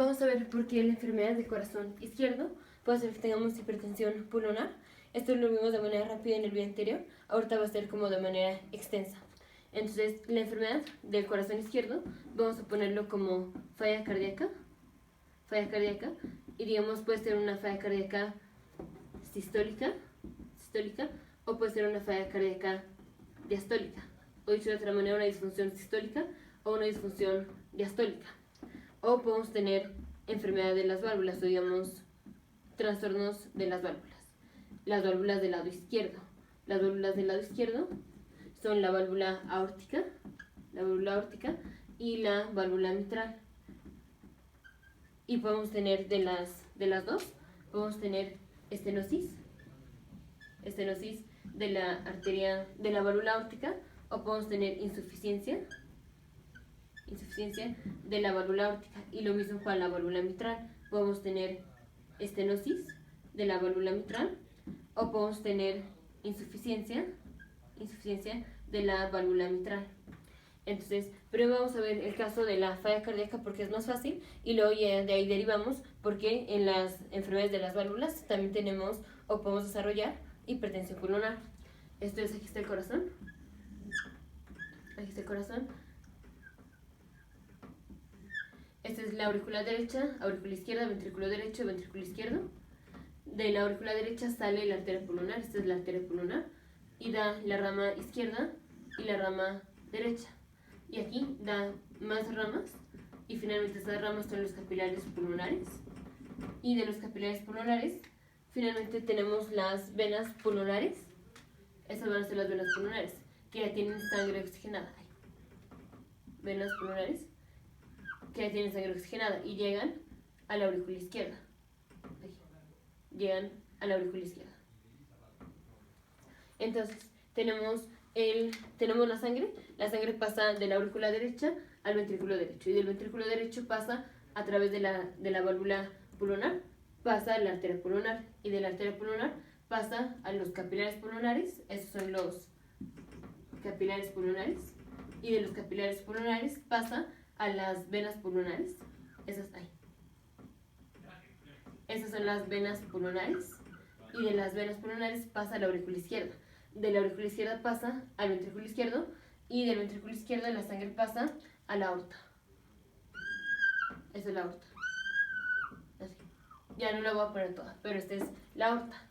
Vamos a ver por qué la enfermedad del corazón izquierdo puede ser que tengamos hipertensión pulmonar. Esto lo vimos de manera rápida en el video anterior, ahorita va a ser como de manera extensa. Entonces, la enfermedad del corazón izquierdo, vamos a ponerlo como falla cardíaca, y digamos puede ser una falla cardíaca sistólica, o puede ser una falla cardíaca diastólica, o dicho de otra manera, una disfunción sistólica o una disfunción diastólica. O podemos tener enfermedad de las válvulas, o digamos trastornos de las válvulas. Las válvulas del lado izquierdo. Las válvulas del lado izquierdo son la válvula aórtica y la válvula mitral. Y podemos tener de las dos, podemos tener estenosis de la arteria, de la válvula aórtica, o podemos tener insuficiencia de la válvula aórtica. Y lo mismo para la válvula mitral, podemos tener estenosis de la válvula mitral, o podemos tener insuficiencia de la válvula mitral. Entonces, primero vamos a ver el caso de la falla cardíaca porque es más fácil, y luego ya de ahí derivamos porque en las enfermedades de las válvulas también tenemos o podemos desarrollar hipertensión pulmonar. Esto es, aquí está el corazón. Esta es la aurícula derecha, aurícula izquierda, ventrículo derecho, ventrículo izquierdo. De la aurícula derecha sale la arteria pulmonar, esta es la arteria pulmonar, y da la rama izquierda y la rama derecha. Y aquí da más ramas, y finalmente estas ramas son los capilares pulmonares. Y de los capilares pulmonares, finalmente tenemos las venas pulmonares. Estas van a ser las venas pulmonares, que ya tienen sangre oxigenada. Venas pulmonares que ya tienen sangre oxigenada y llegan a la aurícula izquierda. Entonces, tenemos la sangre pasa de la aurícula derecha al ventrículo derecho, y del ventrículo derecho pasa a través de la válvula pulmonar, pasa a la arteria pulmonar, y de la arteria pulmonar pasa a los capilares pulmonares, esos son los capilares pulmonares, y de los capilares pulmonares pasa a las venas pulmonares, esas son las venas pulmonares, y de las venas pulmonares pasa a la aurícula izquierda. De la aurícula izquierda pasa al ventrículo izquierdo, y del ventrículo izquierdo la sangre pasa a la aorta. Esa es la aorta. Así. Ya no la voy a poner toda, pero esta es la aorta.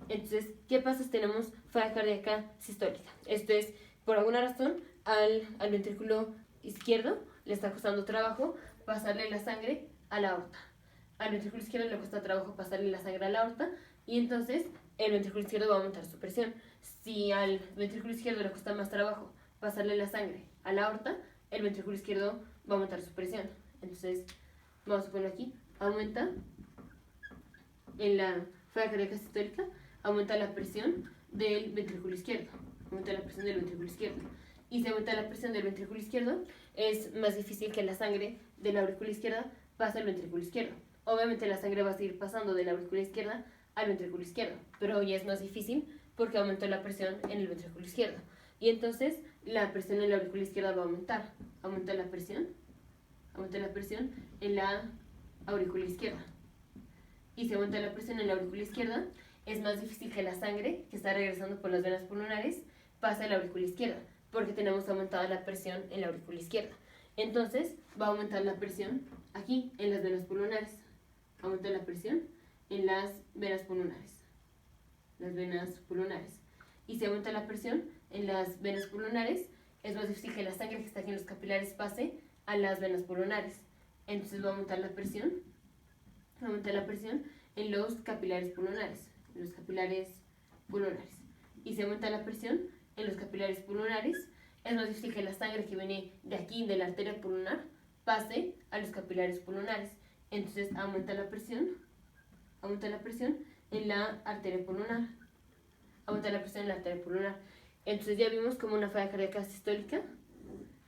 Entonces, ¿qué pasa si tenemos falla cardíaca sistólica? Esto es, por alguna razón, al ventrículo izquierdo le está costando trabajo pasarle la sangre a la aorta. Al ventrículo izquierdo le cuesta trabajo pasarle la sangre a la aorta, y entonces el ventrículo izquierdo va a aumentar su presión. Si al ventrículo izquierdo le cuesta más trabajo pasarle la sangre a la aorta, el ventrículo izquierdo va a aumentar su presión. Entonces, vamos a poner aquí, aumenta en la falla cardíaca sistólica, aumenta la presión del ventrículo izquierdo. Y si aumenta la presión del ventrículo izquierdo, es más difícil que la sangre de la aurícula izquierda pase al ventrículo izquierdo. Obviamente la sangre va a seguir pasando de la aurícula izquierda al ventrículo izquierdo, pero ya es más difícil porque aumentó la presión en el ventrículo izquierdo. Y entonces la presión en la aurícula izquierda va a aumentar. Aumenta la presión en la aurícula izquierda. Y si aumenta la presión en la aurícula izquierda, es más difícil que la sangre que está regresando por las venas pulmonares pase a la aurícula izquierda, porque tenemos aumentada la presión en la aurícula izquierda. Entonces va a aumentar la presión aquí en las venas pulmonares. Aumenta la presión en las venas pulmonares. Y si aumenta la presión en las venas pulmonares, es más difícil que la sangre que está aquí en los capilares pase a las venas pulmonares. Entonces va a aumentar la presión en los capilares pulmonares. Y si aumenta la presión en los capilares pulmonares, es más difícil que la sangre que viene de aquí, de la arteria pulmonar, pase a los capilares pulmonares. Entonces aumenta la presión en la arteria pulmonar. Entonces ya vimos como una falla cardíaca sistólica,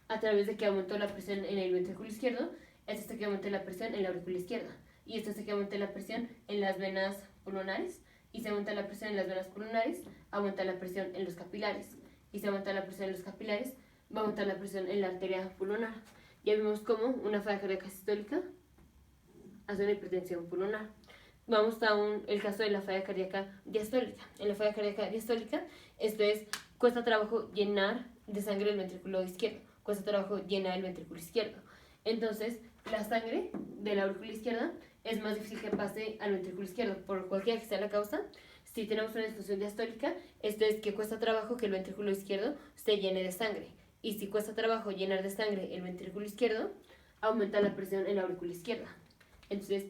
a través de que aumentó la presión en el ventrículo izquierdo, esto hace que aumente la presión en la aurícula izquierda, y esto hace que aumente la presión en las venas pulmonares, y si aumenta la presión en las venas pulmonares, aumenta la presión en los capilares, y si aumenta la presión en los capilares, va a aumentar la presión en la arteria pulmonar. Ya vimos cómo una falla cardíaca sistólica hacia una hipertensión pulmonar. Vamos a el caso de la falla cardíaca diastólica. En la falla cardíaca diastólica, esto es, cuesta trabajo llenar de sangre el ventrículo izquierdo, cuesta trabajo llenar el ventrículo izquierdo. Entonces, la sangre de la aurícula izquierda es más difícil que pase al ventrículo izquierdo, por cualquiera que sea la causa. Si tenemos una disfunción diastólica, esto es que cuesta trabajo que el ventrículo izquierdo se llene de sangre. Y si cuesta trabajo llenar de sangre el ventrículo izquierdo, aumenta la presión en la aurícula izquierda. Entonces,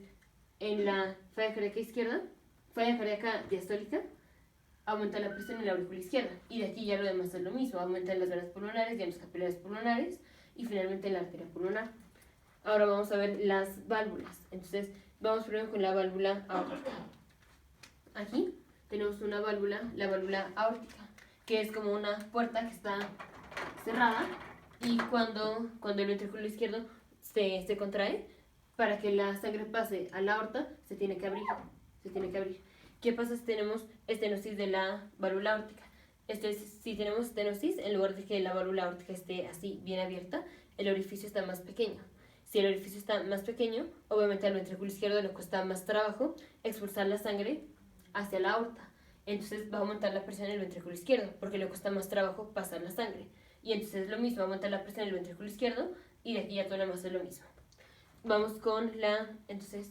en la falla cardíaca diastólica, aumenta la presión en la aurícula izquierda. Y de aquí ya lo demás es lo mismo, aumenta en las venas pulmonares y en los capilares pulmonares y finalmente en la arteria pulmonar. Ahora vamos a ver las válvulas. Entonces, vamos primero con la válvula aórtica. Aquí tenemos una válvula, la válvula aórtica, que es como una puerta que está cerrada y cuando el ventrículo izquierdo se contrae, para que la sangre pase a la aorta, se tiene que abrir. ¿Qué pasa si tenemos estenosis de la válvula aórtica? Si tenemos estenosis, en lugar de que la válvula aórtica esté así bien abierta, el orificio está más pequeño. Si el orificio está más pequeño, obviamente al ventrículo izquierdo le cuesta más trabajo expulsar la sangre hacia la aorta. Entonces va a aumentar la presión en el ventrículo izquierdo, porque le cuesta más trabajo pasar la sangre. Y entonces es lo mismo, aumenta la presión en el ventrículo izquierdo y de aquí ya todo lo demás es lo mismo. Vamos con entonces,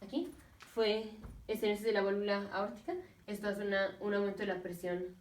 aquí fue estenosis de la válvula aórtica. Esto hace un aumento de la presión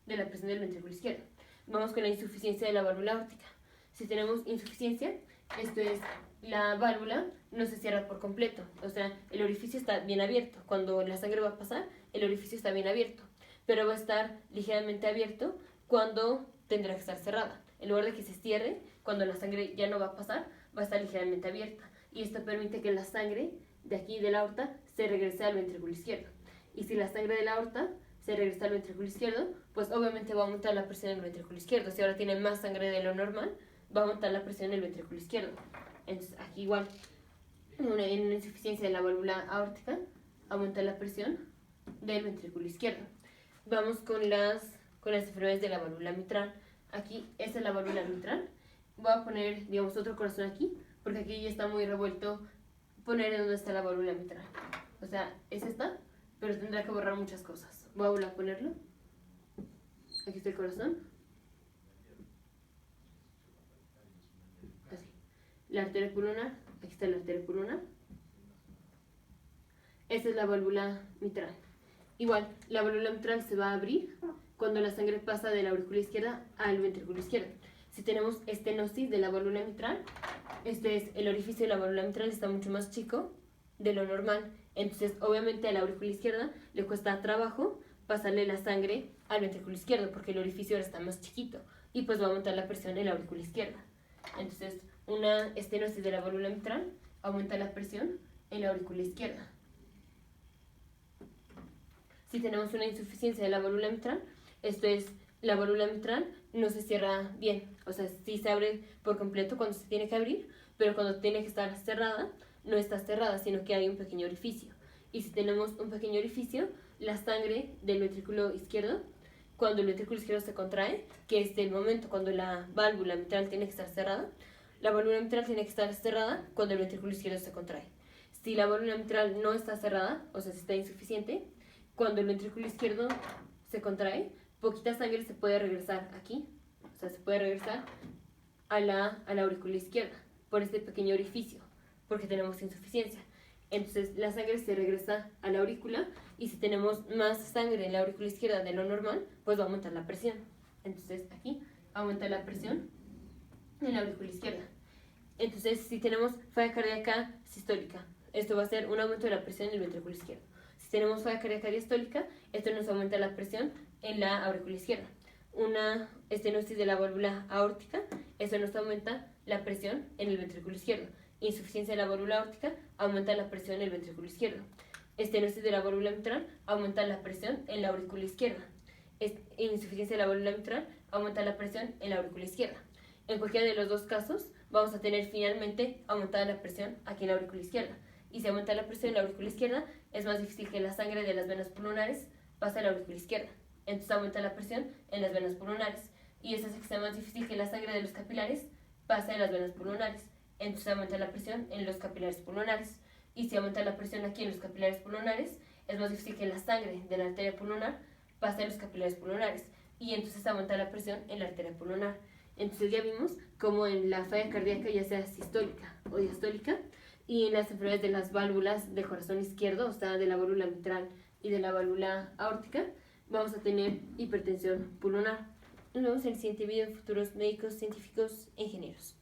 del ventrículo izquierdo. Vamos con la insuficiencia de la válvula aórtica. Si tenemos insuficiencia, esto es, la válvula no se cierra por completo, o sea, el orificio está bien abierto. Cuando la sangre va a pasar, el orificio está bien abierto, pero va a estar ligeramente abierto cuando tendrá que estar cerrada. En lugar de que se cierre, cuando la sangre ya no va a pasar, va a estar ligeramente abierta. Y esto permite que la sangre de aquí de la aorta se regrese al ventrículo izquierdo. Y si la sangre de la aorta se regresa al ventrículo izquierdo, pues obviamente va a aumentar la presión en el ventrículo izquierdo. Si ahora tiene más sangre de lo normal, va a aumentar la presión en el ventrículo izquierdo. Entonces aquí igual, en una insuficiencia de la válvula aórtica, aumenta la presión del ventrículo izquierdo. Vamos con las enfermedades de la válvula mitral. Aquí, esta es la válvula mitral. Voy a poner, digamos, otro corazón aquí, porque aquí ya está muy revuelto poner en dónde está la válvula mitral. O sea, es esta, pero tendrá que borrar muchas cosas. Voy a volver a ponerlo. Aquí está el corazón. Así. La arteria pulmonar. Aquí está la arteria pulmonar. Esta es la válvula mitral. Igual, la válvula mitral se va a abrir cuando la sangre pasa de la aurícula izquierda al ventrículo izquierdo. Si tenemos estenosis de la válvula mitral, el orificio de la válvula mitral está mucho más chico de lo normal. Entonces, obviamente a la aurícula izquierda le cuesta trabajo pasarle la sangre al ventrículo izquierdo porque el orificio ahora está más chiquito y pues va a aumentar la presión en la aurícula izquierda. Entonces, una estenosis de la válvula mitral aumenta la presión en la aurícula izquierda. Si tenemos una insuficiencia de la válvula mitral, la válvula mitral no se cierra bien, o sea, sí se abre por completo cuando se tiene que abrir, pero cuando tiene que estar cerrada, no está cerrada, sino que hay un pequeño orificio. Y si tenemos un pequeño orificio, la sangre del ventrículo izquierdo, cuando el ventrículo izquierdo se contrae, que es el momento cuando la válvula mitral tiene que estar cerrada, la válvula mitral tiene que estar cerrada cuando el ventrículo izquierdo se contrae. Si la válvula mitral no está cerrada, o sea, si está insuficiente, cuando el ventrículo izquierdo se contrae, poquita sangre se puede regresar aquí, o sea, se puede regresar a la aurícula izquierda por este pequeño orificio, porque tenemos insuficiencia. Entonces la sangre se regresa a la aurícula y si tenemos más sangre en la aurícula izquierda de lo normal, pues va a aumentar la presión. Entonces aquí aumenta la presión en la aurícula izquierda. Entonces si tenemos falla cardíaca sistólica, esto va a ser un aumento de la presión en el ventrículo izquierdo. Si tenemos falla cardíaca diastólica, esto nos aumenta la presión en la aurícula izquierda. Una estenosis de la válvula aórtica, eso nos aumenta la presión en el ventrículo izquierdo. Insuficiencia de la válvula aórtica aumenta la presión en el ventrículo izquierdo. Estenosis de la válvula mitral aumenta la presión en la aurícula izquierda. Insuficiencia de la válvula mitral aumenta la presión en la aurícula izquierda. En cualquiera de los dos casos vamos a tener finalmente aumentada la presión aquí en la aurícula izquierda. Y si aumenta la presión en la aurícula izquierda, es más difícil que la sangre de las venas pulmonares pase a la aurícula izquierda. Entonces aumenta la presión en las venas pulmonares. Y eso hace que sea más difícil que la sangre de los capilares pase a las venas pulmonares. entonces aumenta la presión en los capilares pulmonares. Y si aumenta la presión aquí en los capilares pulmonares, es más difícil que la sangre de la arteria pulmonar pase a los capilares pulmonares. Y entonces aumenta la presión en la arteria pulmonar. Entonces ya vimos como en la falla cardíaca, ya sea sistólica o diastólica, y en las enfermedades de las válvulas del corazón izquierdo, o sea, de la válvula mitral y de la válvula aórtica, vamos a tener hipertensión pulmonar. Nos vemos en el siguiente video, futuros médicos, científicos e ingenieros.